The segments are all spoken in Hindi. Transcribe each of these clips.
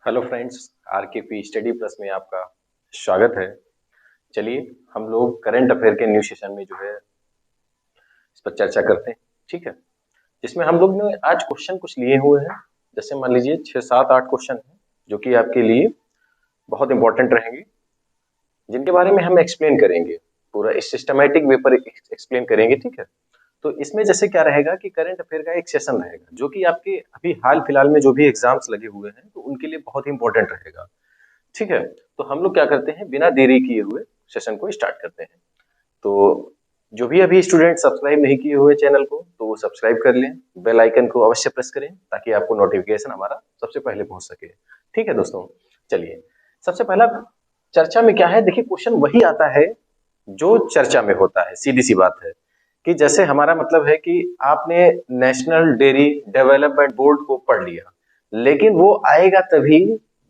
हेलो फ्रेंड्स, आरकेपी स्टडी प्लस में आपका स्वागत है। चलिए हम लोग करंट अफेयर के न्यू सेशन में जो है इस पर चर्चा करते हैं। ठीक है, जिसमें हम लोग ने आज क्वेश्चन कुछ लिए हुए हैं। जैसे मान लीजिए 6 7 8 क्वेश्चन हैं जो कि आपके लिए बहुत इंपॉर्टेंट रहेंगे, जिनके बारे में हम एक्सप्लेन करेंगे, पूरा सिस्टमेटिक वे पर एक्सप्लेन करेंगे। ठीक है, तो इसमें जैसे क्या रहेगा कि करंट अफेयर का एक सेशन रहेगा जो कि आपके अभी हाल फिलहाल में जो भी एग्जाम्स लगे हुए हैं तो उनके लिए बहुत ही इंपॉर्टेंट रहेगा। ठीक है, तो हम लोग क्या करते हैं, बिना देरी किए हुए सेशन को स्टार्ट करते हैं। तो जो भी अभी स्टूडेंट सब्सक्राइब नहीं किए हुए चैनल को तो वो सब्सक्राइब कर लें, बेल आइकन को अवश्य प्रेस करें ताकि आपको नोटिफिकेशन हमारा सबसे पहले पहुंच सके। ठीक है दोस्तों, चलिए सबसे पहला चर्चा में क्या है, देखिए क्वेश्चन वही आता है जो चर्चा में होता है। सीधी सी बात है कि जैसे हमारा मतलब है कि आपने नेशनल डेयरी डेवलपमेंट बोर्ड को पढ़ लिया, लेकिन वो आएगा तभी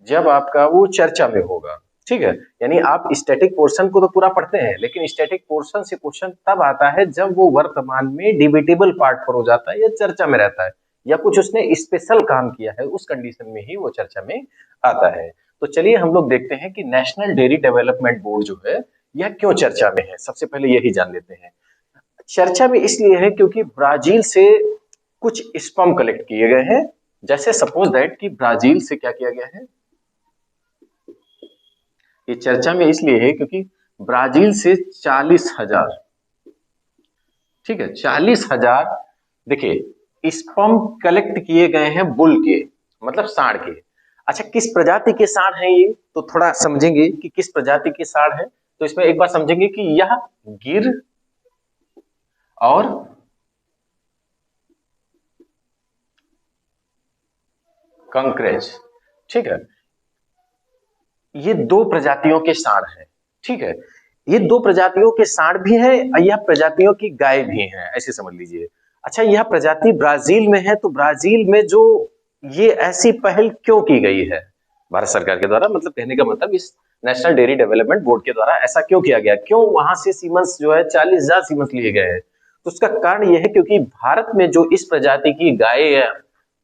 जब आपका वो चर्चा में होगा। ठीक है, यानी आप स्टैटिक पोर्शन को तो पूरा पढ़ते हैं, लेकिन स्टैटिक पोर्शन से क्वेश्चन तब आता है जब वो वर्तमान में डिबेटेबल पार्ट पर हो जाता है या चर्चा में रहता है या कुछ उसने स्पेशल काम किया है, उस कंडीशन में ही वो चर्चा में आता है। तो चलिए हम लोग देखते हैं कि नेशनल डेयरी डेवलपमेंट बोर्ड जो है यह क्यों चर्चा में है। सबसे पहले यही जान लेते हैं। चर्चा में इसलिए है क्योंकि ब्राजील से कुछ स्पर्म कलेक्ट किए गए हैं। जैसे सपोज दैट कि ब्राजील से क्या किया गया है, ये चर्चा में इसलिए है क्योंकि ब्राजील से 40,000, ठीक है 40,000, देखिए स्पर्म कलेक्ट किए गए हैं बुल के, मतलब सांड के। अच्छा, किस प्रजाति के सांड हैं ये, तो थोड़ा समझेंगे कि किस प्रजाति के सांड है। तो इसमें एक बार समझेंगे कि यह गिर और कंकरेज, ठीक है, ये दो प्रजातियों के सांड हैं। ठीक है, ये दो प्रजातियों के सांड भी हैं और यह प्रजातियों की गाय भी हैं, ऐसे समझ लीजिए। अच्छा, यह प्रजाति ब्राजील में है, तो ब्राजील में जो ये ऐसी पहल क्यों की गई है भारत सरकार के द्वारा, मतलब कहने का मतलब इस नेशनल डेयरी डेवलपमेंट बोर्ड के द्वारा ऐसा क्यों किया गया, क्यों वहां से सीमंस जो है 40,000 सीमंस लिए गए हैं। तो उसका कारण यह है क्योंकि भारत में जो इस प्रजाति की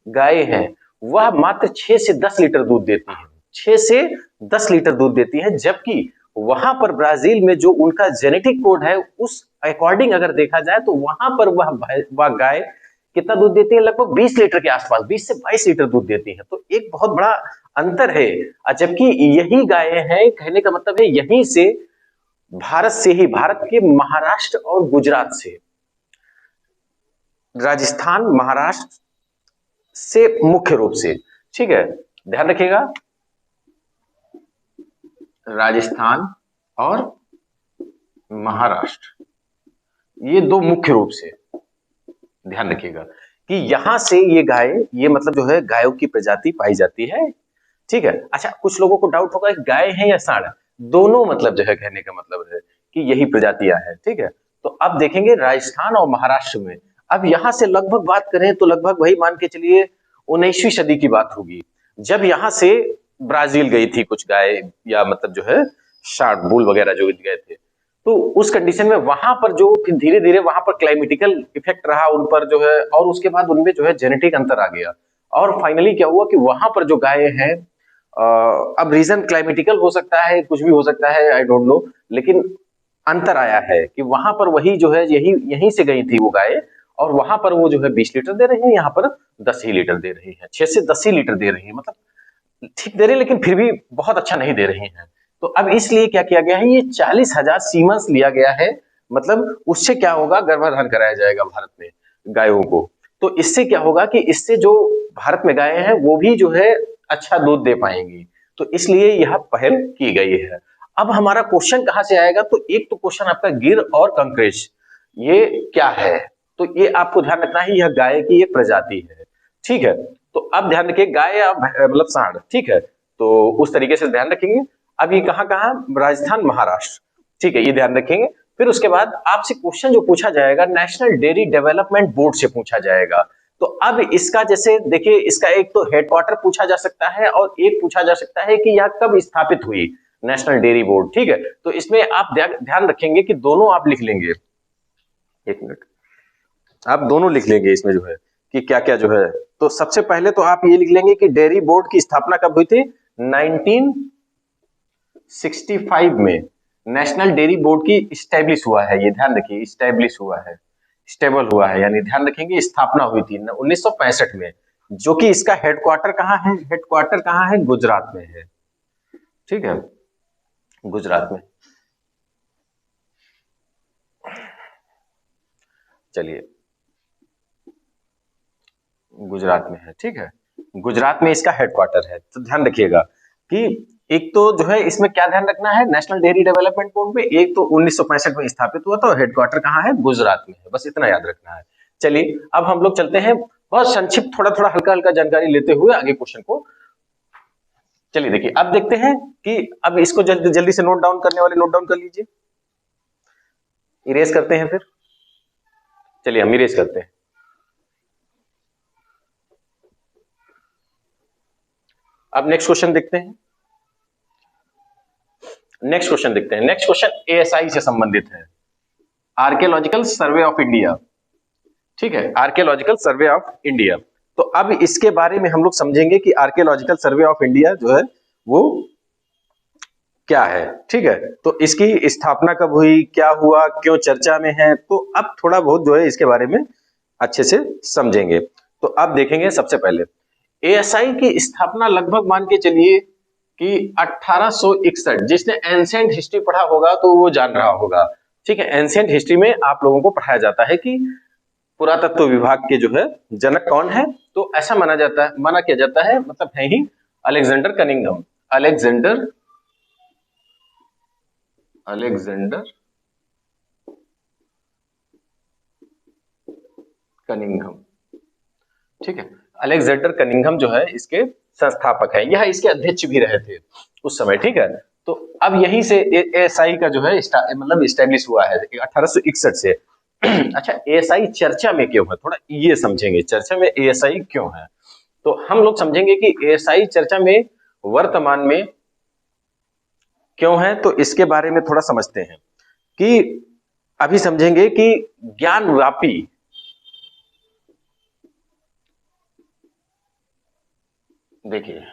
गाय है वह मात्र 6 से 10 लीटर दूध देती है, 6 से 10 लीटर दूध देती है, जबकि वहां पर ब्राजील में जो उनका जेनेटिक कोड है उस अकॉर्डिंग अगर देखा जाए तो वहां पर वह गाय कितना दूध देती है, लगभग 20 लीटर के आसपास, 20 से 22 लीटर दूध देती है। तो एक बहुत बड़ा अंतर है। जबकि यही गायें हैं, कहने का मतलब है यहीं से, भारत से ही, भारत के महाराष्ट्र और गुजरात से, राजस्थान महाराष्ट्र से मुख्य रूप से, ठीक है ध्यान रखिएगा, राजस्थान और महाराष्ट्र, ये दो मुख्य रूप से ध्यान रखिएगा कि यहां से ये गाय, ये मतलब जो है गायों की प्रजाति पाई जाती है। ठीक है, अच्छा कुछ लोगों को डाउट होगा गाय है या सांड, दोनों मतलब जो है कहने का मतलब है कि यही प्रजातियां हैं। ठीक है, तो अब देखेंगे राजस्थान और महाराष्ट्र में, अब यहां से लगभग बात करें तो लगभग वही मान के चलिए 19वीं सदी की बात होगी, जब यहां से ब्राजील गई थी कुछ गाय, या मतलब जो है शार्ट बुल वगैरह जो गए थे। तो उस कंडीशन में वहां पर जो फिर धीरे धीरे वहां पर क्लाइमेटिकल इफेक्ट रहा उन पर जो है, और उसके बाद उनमें जो है जेनेटिक अंतर आ गया, और फाइनली क्या हुआ कि वहां पर जो गाय हैं, अब रीजन क्लाइमेटिकल हो सकता है, कुछ भी हो सकता है, आई डोंट नो, लेकिन अंतर आया है कि वहां पर वही जो है यहीं से गई थी वो गाय, और वहां पर वो जो है 20 लीटर दे रही है, यहाँ पर 10 ही लीटर दे रही है, 6 से 10 ही लीटर दे रही है, मतलब ठीक दे रही है लेकिन फिर भी बहुत अच्छा नहीं दे रही है। तो अब इसलिए क्या किया गया है, ये 40,000 सीमंस लिया गया है, मतलब उससे क्या होगा, गर्भाधान कराया जाएगा भारत में गायों को। तो इससे क्या होगा कि इससे जो भारत में गायें हैं वो भी जो है अच्छा दूध दे पाएंगी, तो इसलिए यह पहल की गई है। अब हमारा क्वेश्चन कहां से आएगा, तो एक तो क्वेश्चन आपका गिर और कंकरेज ये क्या है, तो ये आपको ध्यान रखना है, यह गाय की एक प्रजाति है। ठीक है, तो अब ध्यान रखिए गाय या मतलब सांड, ठीक है, तो उस तरीके से ध्यान रखेंगे। अब ये कहां कहां, राजस्थान महाराष्ट्र, ठीक है, ये ध्यान रखेंगे। फिर उसके बाद आपसे क्वेश्चन जो पूछा जाएगा नेशनल डेयरी डेवलपमेंट बोर्ड से पूछा जाएगा। तो अब इसका जैसे देखिए, इसका एक तो हेडक्वार्टर पूछा जा सकता है और एक पूछा जा सकता है कि यह कब स्थापित हुई, नेशनल डेयरी बोर्ड। ठीक है, तो इसमें आप ध्यान रखेंगे कि दोनों आप लिख लेंगे, एक मिनट, आप दोनों लिख लेंगे इसमें जो है कि क्या क्या जो है तो सबसे पहले तो आप ये लिख लेंगे कि डेयरी बोर्ड की स्थापना कब हुई थी? 1965 में नेशनल डेयरी बोर्ड की स्टैब्लिश हुआ है। ये ध्यान रखिए, स्टैब्लिश हुआ है, स्टेबल हुआ है, यानी ध्यान रखेंगे स्थापना हुई थी 1965 में। जो कि इसका हेडक्वार्टर कहाँ है? हेडक्वार्टर कहाँ है? गुजरात में है। ठीक है, गुजरात में। चलिए, गुजरात में है। ठीक है, गुजरात में इसका हेडक्वार्टर है। तो ध्यान रखिएगा कि एक तो जो है इसमें क्या ध्यान रखना है, नेशनल डेयरी डेवलपमेंट बोर्ड में एक तो 1965 में स्थापित हुआ था, हेडक्वार्टर कहाँ है? गुजरात में है। बस इतना याद रखना है। चलिए, अब हम लोग चलते हैं बहुत संक्षिप्त, थोड़ा थोड़ा हल्का हल्का जानकारी लेते हुए आगे क्वेश्चन को। चलिए देखिए, अब देखते हैं कि अब इसको जल्दी जल्दी से नोट डाउन करने वाले नोट डाउन कर लीजिए, इरेज करते हैं फिर। चलिए हम इरेज करते हैं। अब नेक्स्ट क्वेश्चन देखते हैं। नेक्स्ट क्वेश्चन देखते हैं। नेक्स्ट क्वेश्चन एएसआई से संबंधित है, आर्कियोलॉजिकल सर्वे ऑफ इंडिया। ठीक है, आर्कियोलॉजिकल सर्वे ऑफ इंडिया। तो अब इसके बारे में हम लोग समझेंगे कि आर्कियोलॉजिकल सर्वे ऑफ इंडिया जो है वो क्या है। ठीक है, तो इसकी स्थापना कब हुई, क्या हुआ, क्यों चर्चा में है, तो अब थोड़ा बहुत जो है इसके बारे में अच्छे से समझेंगे। तो अब देखेंगे सबसे पहले एएसआई की स्थापना लगभग मान के चलिए कि 1861। जिसने एंशिएंट हिस्ट्री पढ़ा होगा तो वो जान रहा होगा। ठीक है, एंशिएंट हिस्ट्री में आप लोगों को पढ़ाया जाता है कि पुरातत्व विभाग के जो है जनक कौन है। तो ऐसा माना जाता है, माना किया जाता है, मतलब है ही अलेक्जेंडर कनिंघम। Alexander Cunningham. ठीक है, अलेक्जेंडर कनिंघम जो है इसके संस्थापक है, यह इसके अध्यक्ष भी रहे थे उस समय। ठीक है, तो अब यहीं से एएसआई का जो है मतलब स्टैब्लिश हुआ है 1861 से। अच्छा, एएसआई चर्चा में क्यों है, थोड़ा ये समझेंगे, चर्चा में एएसआई क्यों है। तो हम लोग समझेंगे कि एएसआई चर्चा में वर्तमान में क्यों है, तो इसके बारे में थोड़ा समझते हैं कि अभी समझेंगे कि ज्ञानव्यापी, देखिए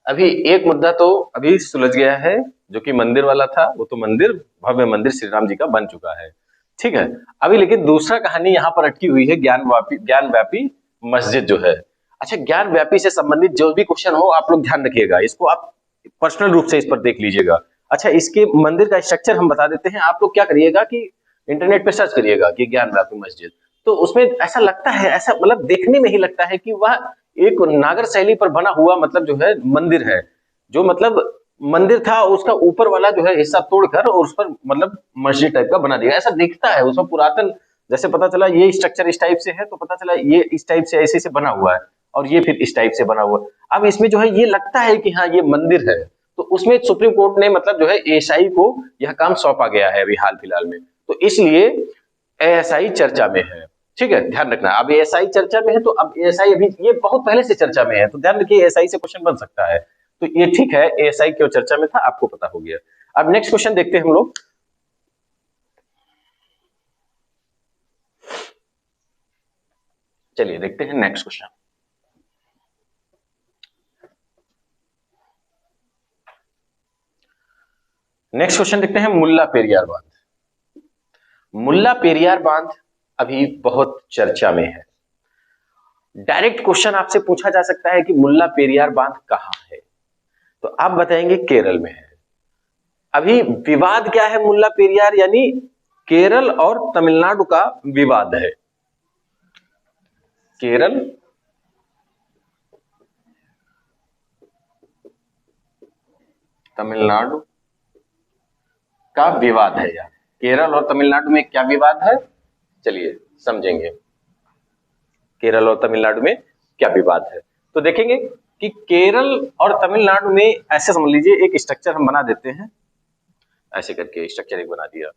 अभी एक मुद्दा तो अभी सुलझ गया है, जो कि मंदिर वाला था, वो तो मंदिर, भव्य मंदिर श्री राम जी का बन चुका है। ठीक है, अभी लेकिन दूसरा कहानी यहाँ पर अटकी हुई है, ज्ञानव्यापी मस्जिद जो है। अच्छा, ज्ञानव्यापी से संबंधित जो भी क्वेश्चन हो आप लोग ध्यान रखिएगा, इसको आप पर्सनल रूप से इस पर देख लीजिएगा। अच्छा, इसके मंदिर का स्ट्रक्चर हम बता देते हैं, आप लोग क्या करिएगा कि इंटरनेट पे सर्च करिएगा कि ज्ञानव्यापी मस्जिद। तो उसमें ऐसा लगता है, ऐसा मतलब देखने में ही लगता है कि वह एक नागर शैली पर बना हुआ मतलब जो है मंदिर है, जो मतलब मंदिर था उसका ऊपर वाला जो है हिस्सा तोड़कर और उस पर मतलब मस्जिद टाइप का बना दिया, ऐसा दिखता है। उसमें पुरातन, जैसे पता चला ये स्ट्रक्चर इस टाइप से है, तो पता चला ये इस टाइप से ऐसे से बना हुआ है, और ये फिर इस टाइप से बना हुआ। अब इसमें जो है ये लगता है कि हाँ ये मंदिर है, तो उसमें सुप्रीम कोर्ट ने मतलब जो है एएसआई को यह काम सौंपा गया है अभी हाल फिलहाल में, तो इसलिए एएसआई चर्चा में है। ठीक है, ध्यान रखना, अब एएसआई चर्चा में है, तो अब एएसआई अभी ये बहुत पहले से चर्चा में है, तो ध्यान रखिए एएसआई से क्वेश्चन बन सकता है। तो ये ठीक है, एएसआई क्यों चर्चा में था आपको पता हो गया। अब नेक्स्ट क्वेश्चन देखते हैं हम लोग। चलिए देखते हैं नेक्स्ट क्वेश्चन। नेक्स्ट क्वेश्चन देखते हैं, मुल्ला पेरियार बांध। मुल्ला पेरियार बांध अभी बहुत चर्चा में है। डायरेक्ट क्वेश्चन आपसे पूछा जा सकता है कि मुल्ला पेरियार बांध कहाँ है, तो आप बताएंगे केरल में है। अभी विवाद क्या है, मुल्ला पेरियार यानी केरल और तमिलनाडु का विवाद है। केरल तमिलनाडु का विवाद है यार, केरल और तमिलनाडु में क्या विवाद है, चलिए समझेंगे केरल और तमिलनाडु में क्या विवाद है। तो देखेंगे कि केरल और तमिलनाडु में ऐसे समझ लीजिए एक स्ट्रक्चर हम बना देते हैं, ऐसे करके स्ट्रक्चर एक बना दिया।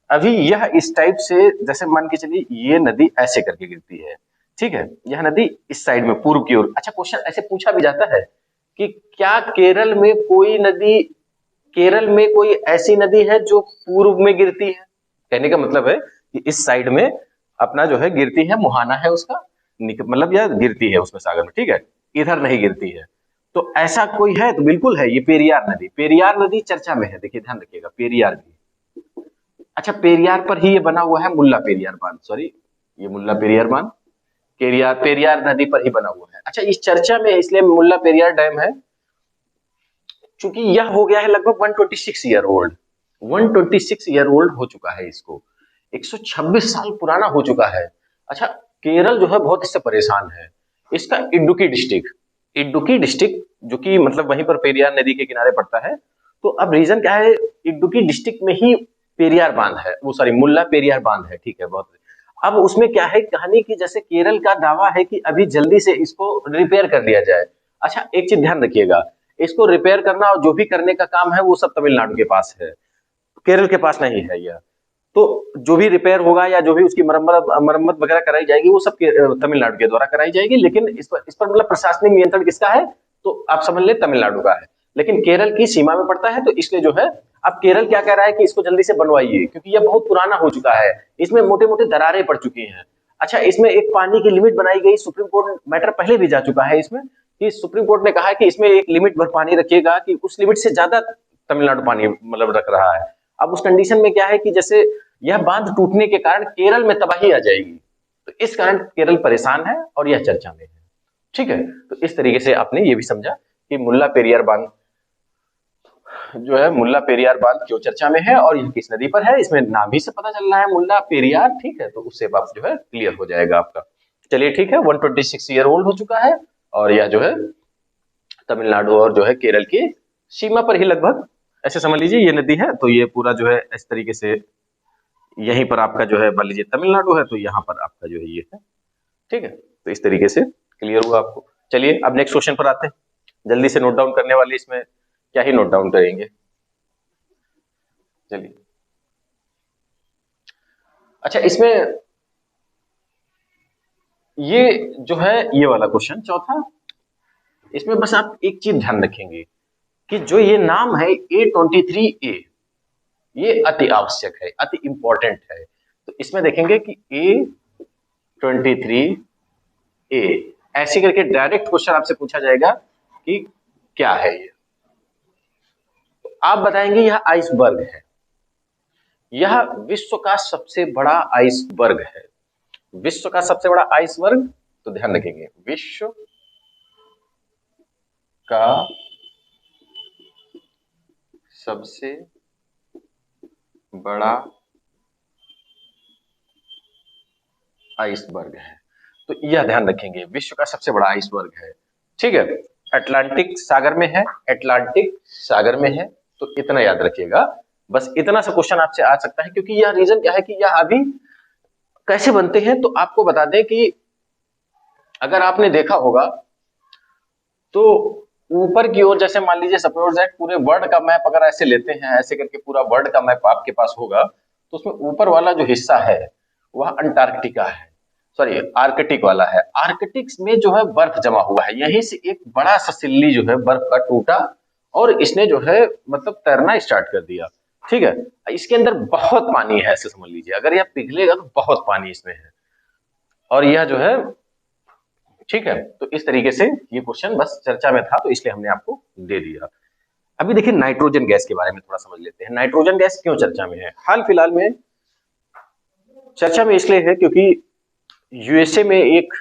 अभी यह इस टाइप से, जैसे मान के चलिए ये नदी ऐसे करके गिरती है। ठीक है, यह नदी इस साइड में पूर्व की ओर। अच्छा, क्वेश्चन ऐसे पूछा भी जाता है कि क्या केरल में कोई नदी, केरल में कोई ऐसी नदी है जो पूर्व में गिरती है। कहने का मतलब है कि इस साइड में अपना जो है गिरती है, मुहाना है उसका, मतलब यह गिरती है उसमें सागर में, ठीक है, इधर नहीं गिरती है। तो ऐसा कोई है? तो बिल्कुल है, ये पेरियार नदी। पेरियार नदी चर्चा में है, देखिए ध्यान रखिएगा, पेरियार भी। अच्छा, पेरियार पर ही ये बना हुआ है मुल्ला पेरियार बांध, सॉरी, ये मुल्ला पेरियार बांध पेरियार पेरियार नदी पर ही बना हुआ है। अच्छा, इस चर्चा में इसलिए मुल्ला पेरियार डैम है क्योंकि यह हो गया है लगभग 126 ईयर ओल्ड, 126 ईयर ओल्ड हो चुका है इसको, 126 साल पुराना हो चुका है। अच्छा, केरल जो है बहुत इससे परेशान है। इसका इडुक्की डिस्ट्रिक्ट जो कि मतलब वहीं पर पेरियार नदी के किनारे पड़ता है। तो अब रीजन क्या है, इडुक्की डिस्ट्रिक्ट में ही पेरियार बांध है, वो सॉरी मुल्ला पेरियार बांध है, ठीक है, बहुत। अब उसमें क्या है कहानी की, जैसे केरल का दावा है कि अभी जल्दी से इसको रिपेयर कर दिया जाए। अच्छा, एक चीज ध्यान रखिएगा, इसको रिपेयर करना और जो भी करने का काम है वो सब तमिलनाडु के पास है, केरल के पास नहीं है यह। तो जो भी रिपेयर होगा या जो भी उसकी मरम्मत वगैरह कराई जाएगी वो सब तमिलनाडु के द्वारा कराई जाएगी, लेकिन इस पर मतलब प्रशासनिक नियंत्रण किसका है? तो आप समझ ले तमिलनाडु का है, लेकिन केरल की सीमा में पड़ता है, तो इसलिए जो है अब केरल क्या कह रहा है कि इसको जल्दी से बनवाइए, क्योंकि यह बहुत पुराना हो चुका है, इसमें मोटे मोटे दरारें पड़ चुकी हैं। अच्छा, इसमें एक पानी की लिमिट बनाई गई, सुप्रीम कोर्ट मैटर पहले भी जा चुका है इसमें, कि सुप्रीम कोर्ट ने कहा है कि इसमें एक लिमिट भर पानी रखिएगा, कि उस लिमिट से ज्यादा तमिलनाडु पानी मतलब रख रहा है। अब उस कंडीशन में क्या है कि जैसे यह बांध टूटने के कारण केरल में तबाही आ जाएगी, तो इस कारण केरल परेशान है और यह चर्चा में है, ठीक है। तो इस तरीके से आपने ये भी समझा कि मुल्ला पेरियार बांध जो है, मुल्ला पेरियार बांध क्यों चर्चा में है और यह किस नदी पर है, इसमें नाम ही से पता चल रहा है मुल्ला पेरियार, ठीक है। तो उससे बात जो है क्लियर हो जाएगा आपका। चलिए ठीक है, 126 ईयर ओल्ड हो चुका है और यह जो है तमिलनाडु और जो है केरल की सीमा पर ही लगभग, ऐसे समझ लीजिए ये नदी है, तो ये पूरा जो है इस तरीके से यहीं पर आपका जो है मान लीजिए तमिलनाडु है, तो यहाँ पर आपका जो है ये है, ठीक है। तो इस तरीके से क्लियर हुआ आपको। चलिए अब नेक्स्ट क्वेश्चन पर आते हैं, जल्दी से नोट डाउन करने वाले इसमें क्या ही नोट डाउन करेंगे। चलिए, अच्छा, इसमें ये जो है ये वाला क्वेश्चन चौथा, इसमें बस आप एक चीज ध्यान रखेंगे कि जो ये नाम है A23A, ये अति आवश्यक है, अति इंपॉर्टेंट है। तो इसमें देखेंगे कि A23A ऐसे करके डायरेक्ट क्वेश्चन आपसे पूछा जाएगा कि क्या है ये, तो आप बताएंगे यह आइसबर्ग है, यह विश्व का सबसे बड़ा आइसबर्ग है, विश्व का सबसे बड़ा आइसबर्ग। तो ध्यान रखेंगे, विश्व का सबसे बड़ा आइसबर्ग है, तो यह ध्यान रखेंगे, विश्व का सबसे बड़ा आइसबर्ग है, ठीक है। अटलांटिक सागर में है, अटलांटिक सागर में है, तो इतना याद रखिएगा, बस इतना सा क्वेश्चन आपसे आ सकता है, क्योंकि यह रीजन क्या है कि यह अभी कैसे बनते हैं, तो आपको बता दें कि अगर आपने देखा होगा तो ऊपर की ओर, जैसे मान लीजिए सपोज दैट पूरे वर्ल्ड का मैप अगर ऐसे लेते हैं, ऐसे करके पूरा वर्ल्ड का मैप आपके पास होगा, तो उसमें ऊपर वाला जो हिस्सा है वह अंटार्कटिका है, सॉरी आर्कटिक वाला है। आर्कटिक्स में जो है बर्फ जमा हुआ है, यहीं से एक बड़ा सा सिल्ली जो है बर्फ का टूटा और इसने जो है मतलब तैरना स्टार्ट कर दिया, ठीक है। इसके अंदर बहुत पानी है, ऐसे समझ लीजिए, अगर यह पिघलेगा तो बहुत पानी इसमें है, और यह जो है, ठीक है। तो इस तरीके से ये क्वेश्चन बस चर्चा में था, तो इसलिए हमने आपको दे दिया। अभी देखिए नाइट्रोजन गैस के बारे में थोड़ा समझ लेते हैं, नाइट्रोजन गैस क्यों चर्चा में है। हाल फिलहाल में चर्चा में इसलिए है क्योंकि यूएसए में एक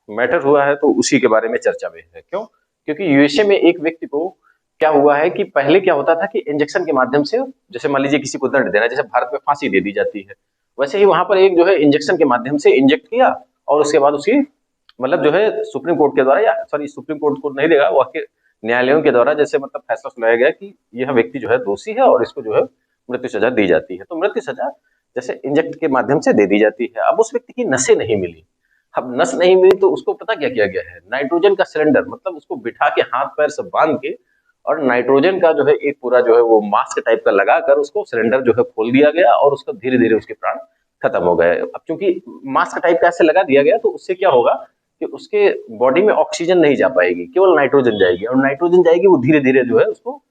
मैटर हुआ है, तो उसी के बारे में चर्चा में है। क्यों? क्योंकि यूएसए में एक व्यक्ति को क्या हुआ है कि पहले क्या होता था कि इंजेक्शन के माध्यम से, जैसे मान लीजिए किसी को दंड देना, जैसे भारत में फांसी दे दी जाती है, वैसे ही वहां पर एक जो है इंजेक्शन के माध्यम से इंजेक्ट किया और उसके बाद उसकी मतलब जो है सुप्रीम कोर्ट के द्वारा, या सॉरी सुप्रीम कोर्ट को नहीं देगा, वह के न्यायालयों के द्वारा जैसे मतलब फैसला सुनाया गया कि यह व्यक्ति जो है दोषी है और इसको जो है मृत्यु सजा दी जाती है। तो मृत्यु सजा जैसे इंजेक्ट के माध्यम से दे दी जाती है। अब उस व्यक्ति की नसें नहीं मिली, अब नस नहीं मिली तो उसको पता क्या किया गया है, नाइट्रोजन का सिलेंडर, मतलब उसको बिठा के हाथ पैर से बांध के और नाइट्रोजन का जो है एक पूरा जो है वो मास्क टाइप का लगाकर उसको सिलेंडर जो है खोल दिया गया और उसका धीरे धीरे उसके प्राण खत्म हो गए। अब चूंकि मास्क टाइप का ऐसे लगा दिया गया, तो उससे क्या होगा कि उसके बॉडी में ऑक्सीजन नहीं जा पाएगी, केवल नाइट्रोजन जाएगी, और नाइट्रोजन जाएगी वो धीरे धीरे जो है उसको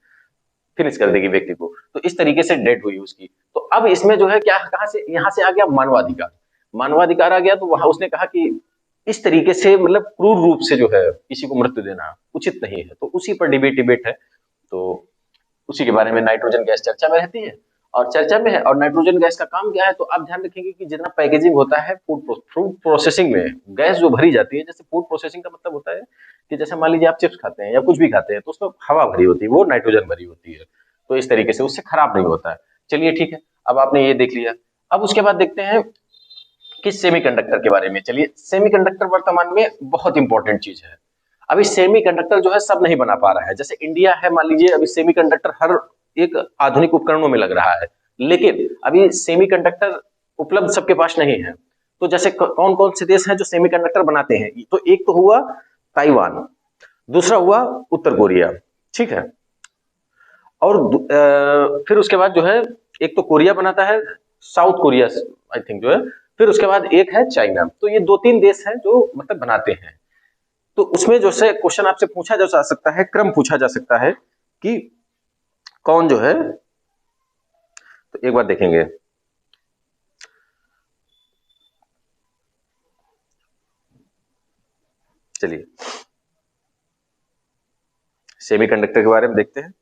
फिनिश कर देगी व्यक्ति को। तो इस तरीके से डेथ हुई उसकी। तो अब इसमें जो है क्या, कहां से, यहाँ से आ गया मानवाधिकार, मानवाधिकार आ गया, तो वहां उसने कहा कि इस तरीके से मतलब क्रूर रूप से जो है किसी को मृत्यु देना उचित नहीं है। तो उसी पर डिबेट है। तो उसी के बारे में नाइट्रोजन गैस चर्चा में रहती है और चर्चा में है। और नाइट्रोजन गैस का काम क्या है, तो आप ध्यान रखेंगे कि जितना पैकेजिंग होता है फूड प्रोसेसिंग में गैस जो भरी जाती है, जैसे फूड प्रोसेसिंग का मतलब होता है कि जैसे मान लीजिए आप चिप्स खाते हैं या कुछ भी खाते हैं तो उसमें हवा भरी होती है, वो नाइट्रोजन भरी होती है। तो इस तरीके से उससे खराब नहीं होता है। चलिए ठीक है, अब आपने ये देख लिया। अब उसके बाद देखते हैं कि सेमीकंडक्टर के बारे में। चलिए, सेमीकंडक्टर वर्तमान में बहुत इंपॉर्टेंट चीज है। अभी सेमीकंडक्टर जो है सब नहीं बना पा रहा है। जैसे इंडिया है, मान लीजिए अभी सेमीकंडक्टर हर एक आधुनिक उपकरणों में लग रहा है, लेकिन अभी सेमीकंडक्टर उपलब्ध सबके पास नहीं है। तो जैसे कौन कौन से देश हैं जो सेमीकंडक्टर बनाते हैं, तो एक तो हुआ ताइवान, दूसरा हुआ उत्तर कोरिया, ठीक है। और फिर उसके बाद जो है एक तो कोरिया बनाता है, साउथ कोरिया आई थिंक जो है, फिर उसके बाद एक है चाइना। तो ये दो तीन देश हैं जो मतलब बनाते हैं। तो उसमें जो है क्वेश्चन आपसे पूछा जा सकता है, क्रम पूछा जा सकता है कि कौन जो है, तो एक बार देखेंगे। चलिए सेमीकंडक्टर के बारे में देखते हैं।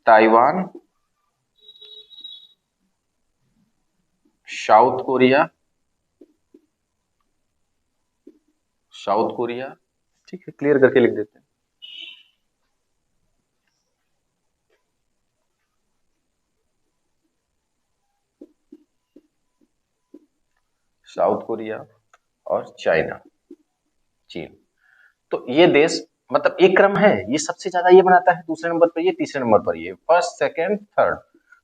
Taiwan, south Korea, south Korea, ठीक है, क्लियर करके लिख देते हैं। साउथ कोरिया और चाइना, चीन। तो ये देश मतलब एक क्रम है, ये सबसे ज्यादा ये बनाता है, दूसरे नंबर पर ये, तीसरे नंबर पर ये, फर्स्ट सेकंड थर्ड।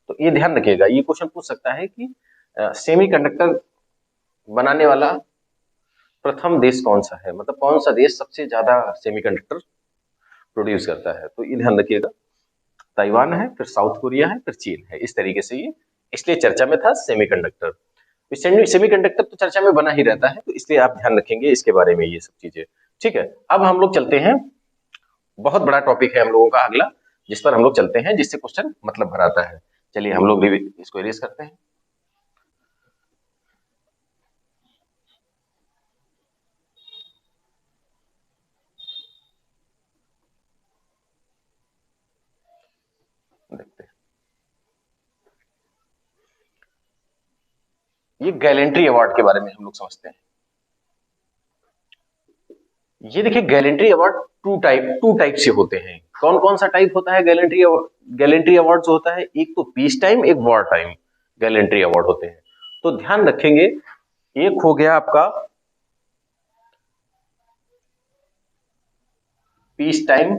तो ये ध्यान रखिएगा, ये क्वेश्चन पूछ सकता है कि सेमीकंडक्टर बनाने वाला प्रथम देश कौन सा है, मतलब कौन सा देश सबसे ज्यादा सेमीकंडक्टर प्रोड्यूस करता है। तो ये ध्यान रखिएगा, ताइवान है, फिर साउथ कोरिया है, फिर चीन है, इस तरीके से ये इसलिए चर्चा में था सेमीकंडक्टर। सेमीकंडक्टर तो चर्चा में बना ही रहता है, तो इसलिए आप ध्यान रखेंगे इसके बारे में ये सब चीजें। ठीक है, अब हम लोग चलते हैं, बहुत बड़ा टॉपिक है हम लोगों का अगला, जिस पर हम लोग चलते हैं, जिससे क्वेश्चन मतलब भर आता है। चलिए हम लोग भी इसको इरेज करते हैं। देखते हैं, ये गैलेंट्री अवार्ड के बारे में हम लोग समझते हैं। ये देखिए, गैलेंट्री अवार्ड टू टाइप से होते हैं। कौन कौन सा टाइप होता है गैलेंट्री अवार्ड? गैलेंट्री अवार्ड जो होता है, एक तो पीस टाइम, एक वॉर टाइम गैलेंट्री अवार्ड होते हैं। तो ध्यान रखेंगे, एक हो गया आपका पीस टाइम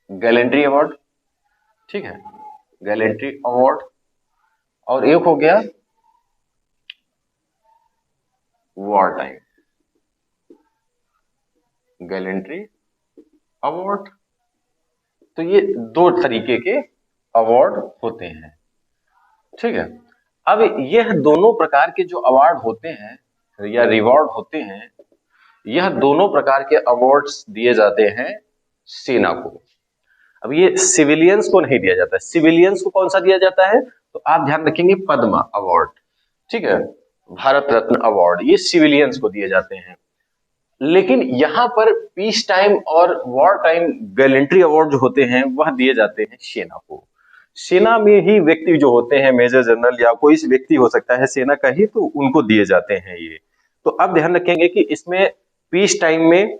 गैलेंट्री अवार्ड, ठीक है, गैलेंट्री अवार्ड। और एक हो गया वॉर टाइम गैलेंट्री अवार्ड। तो ये दो तरीके के अवार्ड होते हैं, ठीक है। अब यह दोनों प्रकार के जो अवार्ड होते हैं या रिवॉर्ड होते हैं, यह दोनों प्रकार के अवार्ड्स दिए जाते हैं सेना को। अब ये सिविलियंस को नहीं दिया जाता है। सिविलियंस को कौन सा दिया जाता है, तो आप ध्यान रखेंगे पद्मा अवार्ड, ठीक है, भारत रत्न अवार्ड, ये सिविलियंस को दिए जाते हैं। लेकिन यहां पर पीस टाइम और वॉर टाइम गैलेंट्री अवार्ड जो होते हैं वह दिए जाते हैं सेना को। सेना में ही व्यक्ति जो होते हैं, मेजर जनरल या कोई व्यक्ति हो सकता है सेना का ही, तो उनको दिए जाते हैं ये। तो अब ध्यान रखेंगे कि इसमें पीस टाइम में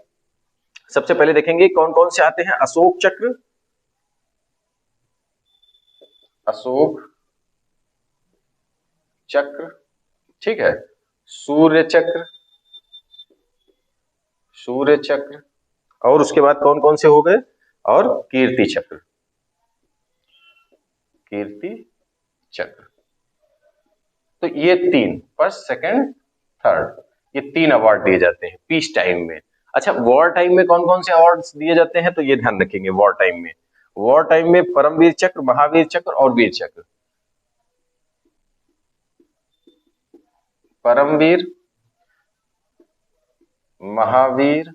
सबसे पहले देखेंगे कौन कौन से आते हैं। अशोक चक्र, अशोक चक्र, ठीक है, सूर्य चक्र, सूर्य चक्र, और उसके बाद कौन कौन से हो गए, और कीर्ति चक्र, कीर्ति चक्र। तो ये तीन, फर्स्ट सेकंड थर्ड, ये तीन अवार्ड दिए जाते हैं पीस टाइम में। अच्छा, वॉर टाइम में कौन कौन से अवार्ड्स दिए जाते हैं, तो ये ध्यान रखेंगे। वॉर टाइम में, वॉर टाइम में परमवीर चक्र, महावीर चक्र और वीर चक्र। परमवीर, महावीर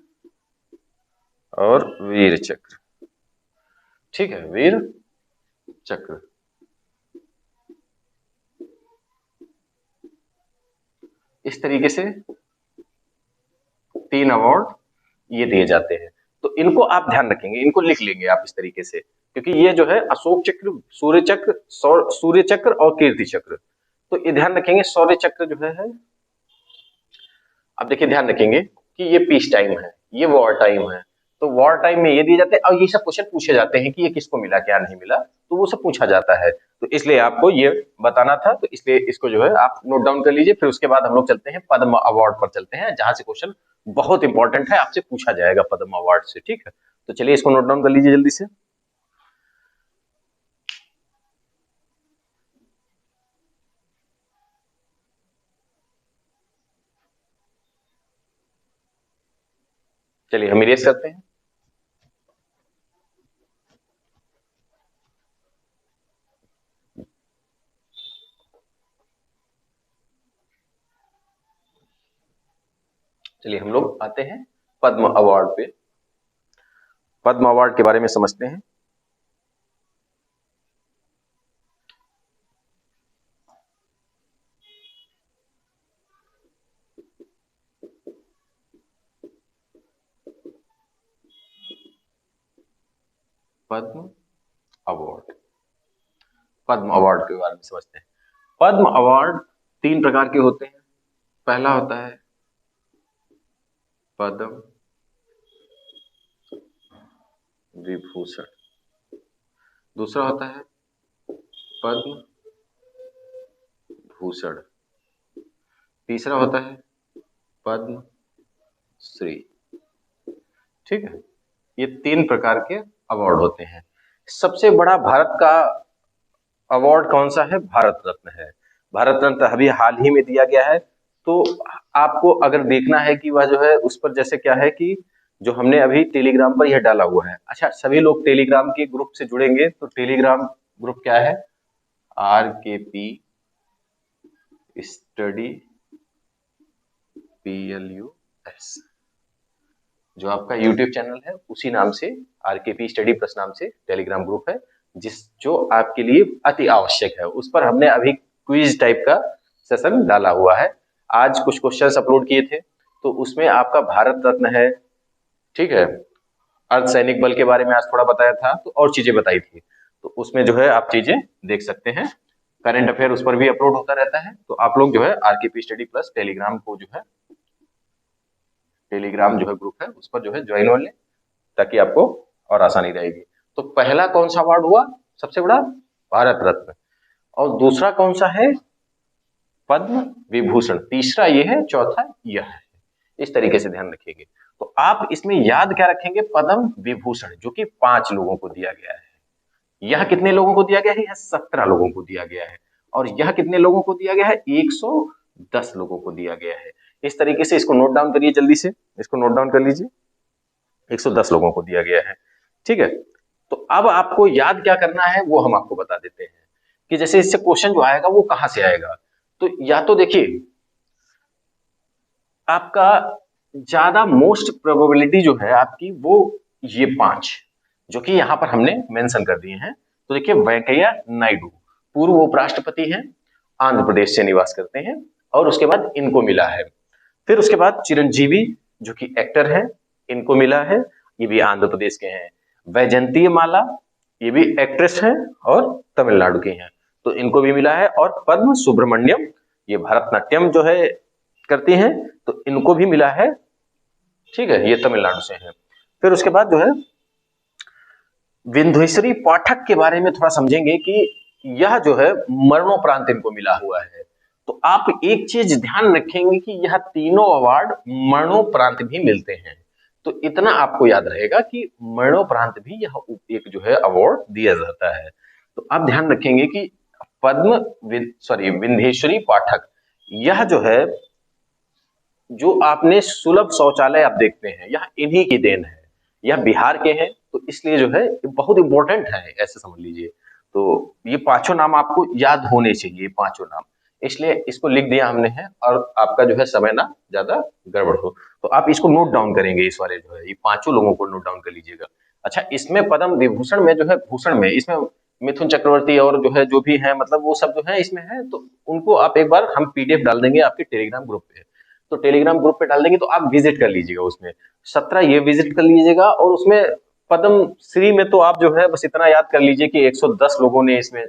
और वीर चक्र, ठीक है, वीर चक्र। इस तरीके से 3 अवार्ड ये दिए जाते हैं। तो इनको आप ध्यान रखेंगे, इनको लिख लेंगे आप इस तरीके से, क्योंकि ये जो है अशोक चक्र, सूर्य चक्र और कीर्ति चक्र। तो ये ध्यान रखेंगे, शौर्य चक्र जो है, अब देखिए ध्यान रखेंगे कि ये पीस टाइम है, ये वॉर टाइम है। तो वॉर टाइम में ये दिए जाते हैं और ये सब क्वेश्चन पूछे जाते हैं कि ये किसको मिला, क्या नहीं मिला, तो वो सब पूछा जाता है। तो इसलिए आपको ये बताना था, तो इसलिए इसको जो है आप नोट डाउन कर लीजिए। फिर उसके बाद हम लोग चलते हैं पद्म अवार्ड पर, चलते हैं जहां से क्वेश्चन बहुत इंपॉर्टेंट है, आपसे पूछा जाएगा पद्म अवार्ड से। ठीक है, तो चलिए इसको नोट डाउन कर लीजिए जल्दी से। चलिए हम इरेज करते हैं। चलिए हम लोग आते हैं पद्म अवार्ड पे। पद्म अवार्ड के बारे में समझते हैं। पद्म अवार्ड, पद्म अवार्ड के बारे में समझते हैं। पद्म अवार्ड 3 प्रकार के होते हैं। पहला होता है पद्म विभूषण, दूसरा होता है पद्म भूषण, तीसरा होता है पद्म श्री। ठीक है, ये 3 प्रकार के अवार्ड होते हैं। सबसे बड़ा भारत का अवार्ड कौन सा है? भारत रत्न है। भारत रत्न अभी हाल ही में दिया गया है। तो आपको अगर देखना है कि वह जो है उस पर जैसे क्या है कि जो हमने अभी टेलीग्राम पर यह डाला हुआ है। अच्छा, सभी लोग टेलीग्राम के ग्रुप से जुड़ेंगे, तो टेलीग्राम ग्रुप क्या है? RKP स्टडी PLUS, जो आपका YouTube चैनल है उसी नाम से RKP स्टडी प्लस नाम से टेलीग्राम ग्रुप है, जो आपके लिए अति आवश्यक है। उस पर हमने अभी क्विज टाइप का सेशन डाला हुआ है। आज कुछ क्वेश्चंस अपलोड किए थे, तो उसमें आपका भारत रत्न है, ठीक है, अर्धसैनिक बल के बारे में आज थोड़ा बताया था, तो और चीजें बताई थी, तो उसमें जो है आप चीजें देख सकते हैं। करंट अफेयर उस पर भी अपलोड होता रहता है। तो आप लोग जो है RKP स्टडी प्लस टेलीग्राम को जो है, टेलीग्राम जो है ग्रुप है उस पर जो है ज्वाइन हो लें, ताकि आपको और आसानी रहेगी। तो पहला कौन सा अवार्ड हुआ सबसे बड़ा? भारत रत्न। और दूसरा कौन सा है? पद्म विभूषण। तीसरा ये है, चौथा यह है। इस तरीके से ध्यान रखिएगा। तो आप इसमें याद क्या रखेंगे? पद्म विभूषण, जो कि 5 लोगों को दिया गया है। यह कितने लोगों को दिया गया है? यह 17 लोगों को दिया गया है। और यह कितने लोगों को दिया गया है? 110 लोगों को दिया गया है। इस तरीके से इसको नोट डाउन करिए, जल्दी से इसको नोट डाउन कर लीजिए। 110 लोगों को दिया गया है। ठीक है, तो अब आपको याद क्या करना है वो हम आपको बता देते हैं कि जैसे इससे क्वेश्चन जो आएगा वो कहां से आएगा। तो या तो देखिए, आपका ज्यादा मोस्ट प्रोबेबिलिटी जो है आपकी वो ये 5 जो कि यहां पर हमने मेंशन कर दिए हैं। तो देखिए, वेंकैया नायडू पूर्व उपराष्ट्रपति हैं, आंध्र प्रदेश से निवास करते हैं, और उसके बाद इनको मिला है। फिर उसके बाद चिरंजीवी जो कि एक्टर है, इनको मिला है, ये भी आंध्र प्रदेश के हैं। वैजंती माला, ये भी एक्ट्रेस हैं और तमिलनाडु की हैं, तो इनको भी मिला है। और पद्म सुब्रमण्यम, ये भरतनाट्यम जो है करती हैं, तो इनको भी मिला है। ठीक है, ये तमिलनाडु से हैं। फिर उसके बाद जो है विंध्यश्री पाठक के बारे में थोड़ा समझेंगे कि यह जो है मरणोपरांत इनको मिला हुआ है। तो आप एक चीज ध्यान रखेंगे कि यह तीनों अवार्ड मरणोपरांत भी मिलते हैं। तो इतना आपको याद रहेगा कि मरणोपरांत भी यह एक जो है अवार्ड दिया जाता है। तो आप ध्यान रखेंगे कि विंध्यश्री पाठक, यह जो है, जो आपने सुलभ शौचालय आप देखते हैं, यह इन्हीं की देन है। यह बिहार के हैं, तो इसलिए जो है ये बहुत इंपॉर्टेंट है, ऐसे समझ लीजिए। तो ये 5 नाम आपको याद होने चाहिए, 5 नाम, इसलिए इसको लिख दिया हमने है, और आपका जो है समय ना ज्यादा गड़बड़ हो। तो आप इसको नोट डाउन करेंगे, इस वाले जो है ये 5 लोगों को नोट डाउन कर लीजिएगा। अच्छा, इसमें पद्म विभूषण में जो है, भूषण में इसमें मिथुन चक्रवर्ती और जो है जो भी है मतलब वो सब जो है इसमें है, तो उनको आप एक बार हम पीडीएफ डाल देंगे आपके टेलीग्राम ग्रुप पे। तो टेलीग्राम ग्रुप पे डाल देंगे तो आप विजिट कर लीजिएगा उसमें। 17 ये विजिट कर लीजिएगा, और उसमें पद्म श्री में तो आप जो है बस इतना याद कर लीजिए कि 110 लोगों ने इसमें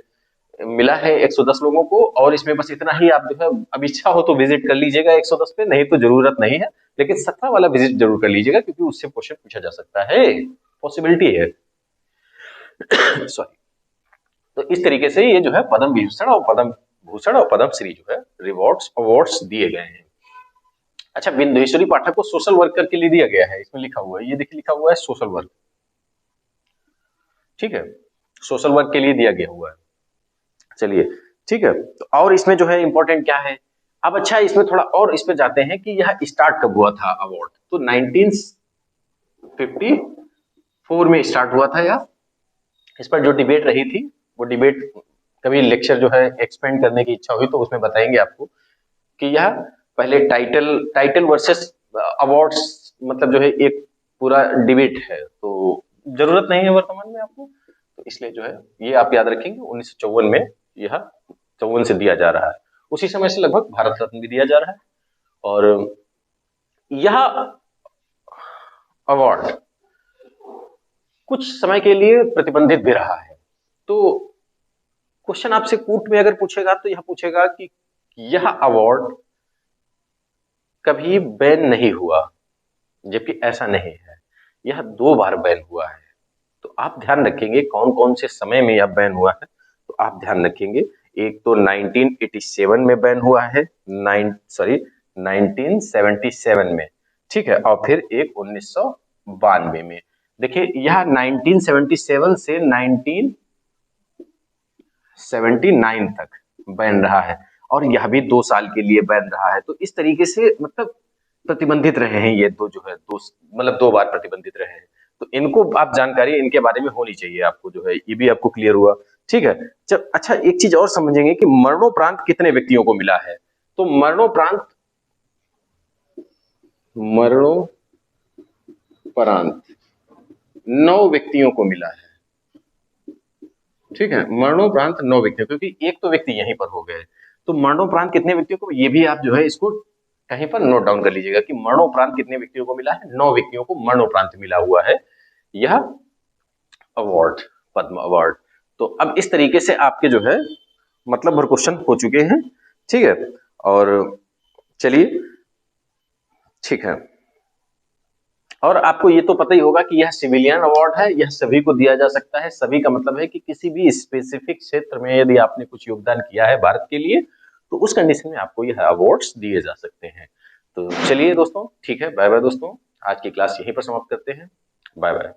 मिला है, 110 लोगों को, और इसमें बस इतना ही आप जो है अब इच्छा हो तो विजिट कर लीजिएगा 110 पे, नहीं तो जरूरत नहीं है। लेकिन 17 वाला विजिट जरूर कर लीजिएगा, क्योंकि उससे क्वेश्चन पूछा जा सकता है, पॉसिबिलिटी है। सॉरी। तो इस तरीके से ये जो है पद्म विभूषण और पद्म भूषण और पद्म श्री जो है रिवॉर्ड्स अवार्ड्स दिए गए हैं। अच्छा, बिंदेश्वरी पाठक को सोशल वर्कर के लिए दिया गया है, इसमें लिखा हुआ है, ये देखिए लिखा हुआ है सोशल वर्क। ठीक है, सोशल वर्क के लिए दिया गया हुआ है। चलिए ठीक है, तो और इसमें जो है इंपॉर्टेंट क्या है अब। अच्छा, इसमें थोड़ा और इस पे जाते हैं कि यह स्टार्ट कब हुआ था अवार्ड। तो 1954 में स्टार्ट हुआ था यह। इस पर जो डिबेट रही थी, वो डिबेट कभी लेक्चर जो है एक्सपेंड करने की इच्छा हुई तो उसमें बताएंगे आपको कि यह पहले टाइटल वर्सेस अवार्ड्स मतलब जो है एक पूरा डिबेट है, तो जरूरत नहीं है वर्तमान में आपको, तो इसलिए जो है ये आप याद रखेंगे 1954 में यह 54 से दिया जा रहा है। उसी समय से लगभग भारत रत्न भी दिया जा रहा है। और यह अवार्ड कुछ समय के लिए प्रतिबंधित भी रहा है। तो क्वेश्चन आपसे कूट में अगर पूछेगा तो यह पूछेगा कि यह अवार्ड कभी बैन नहीं हुआ, जबकि ऐसा नहीं है, यह 2 बार बैन हुआ है। तो आप ध्यान रखेंगे कौन कौन से समय में यह बैन हुआ है, तो आप ध्यान रखेंगे एक तो 1987 में बैन हुआ है, 1977 में, ठीक है, और फिर एक 1992 में। देखिए यह 1977 से 1979 तक बैन रहा है, और यह भी 2 साल के लिए बैन रहा है। तो इस तरीके से मतलब प्रतिबंधित रहे हैं ये दो जो है, दो मतलब 2 बार प्रतिबंधित रहे हैं। तो इनको आप जानकारी इनके बारे में होनी चाहिए आपको, जो है ये भी आपको क्लियर हुआ। ठीक है, जब अच्छा एक चीज और समझेंगे कि मरणोपरांत कितने व्यक्तियों को मिला है। तो मरणोपरांत 9 व्यक्तियों को मिला है। ठीक है, मरणोपरांत 9 व्यक्तियों, क्योंकि एक तो व्यक्ति यहीं पर हो गए, तो मरणोपरांत कितने व्यक्तियों को, ये भी आप जो है इसको कहीं पर नोट डाउन कर लीजिएगा कि मरणोपरांत कितने व्यक्तियों को मिला है। 9 व्यक्तियों को मरणोपरांत मिला हुआ है यह अवार्ड, पद्म अवार्ड। तो अब इस तरीके से आपके जो है मतलब भर क्वेश्चन हो चुके हैं। ठीक है, और चलिए ठीक है, और आपको ये तो पता ही होगा कि यह सिविलियन अवार्ड है, यह सभी को दिया जा सकता है। सभी का मतलब है कि किसी भी स्पेसिफिक क्षेत्र में यदि आपने कुछ योगदान किया है भारत के लिए, तो उस कंडीशन में आपको यह अवार्ड्स दिए जा सकते हैं। तो चलिए दोस्तों, ठीक है, बाय बाय दोस्तों, आज की क्लास यहीं पर समाप्त करते हैं। Bye bye.